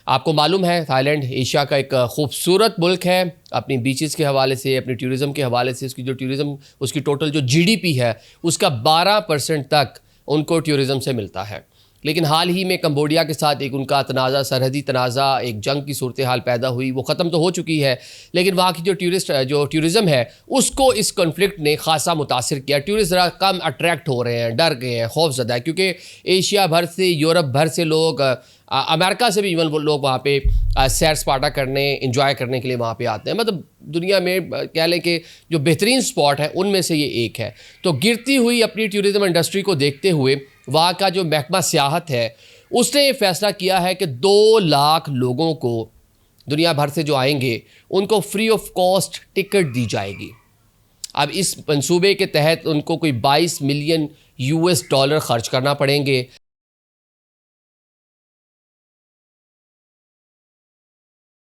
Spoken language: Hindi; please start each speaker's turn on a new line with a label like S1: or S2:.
S1: आपको मालूम है थाईलैंड एशिया का एक खूबसूरत मुल्क है। अपनी बीचेस के हवाले से, अपनी टूरिज़म के हवाले से, उसकी जो टूरिज़म, उसकी टोटल जो जीडीपी है उसका 12% तक उनको टूरिज़म से मिलता है। लेकिन हाल ही में कंबोडिया के साथ एक उनका तनाज़ा, सरहदी तनाज़ा, एक जंग की सूरत हाल पैदा हुई। वो ख़त्म तो हो चुकी है, लेकिन वहाँ की जो टूरिज़म है उसको इस कॉन्फ्लिक्ट ने खासा मुतासिर किया। टूरिस्ट ज़रा कम अट्रैक्ट हो रहे हैं, डर गए हैं, खौफज़दा है, क्योंकि एशिया भर से, यूरोप भर से लोग, अमेरिका से भी इवन वो लोग वहाँ पे सैर सपाटा करने, इंजॉय करने के लिए वहाँ पे आते हैं। मतलब दुनिया में कह लें कि जो बेहतरीन स्पॉट है उनमें से ये एक है। तो गिरती हुई अपनी टूरिज़म इंडस्ट्री को देखते हुए वहाँ का जो महकमा सियाहत है उसने ये फ़ैसला किया है कि 2 लाख लोगों को दुनिया भर से जो आएंगे उनको फ्री ऑफ कॉस्ट टिकट दी जाएगी। अब इस मंसूबे के तहत उनको कोई 22 मिलियन US डॉलर खर्च करना पड़ेंगे।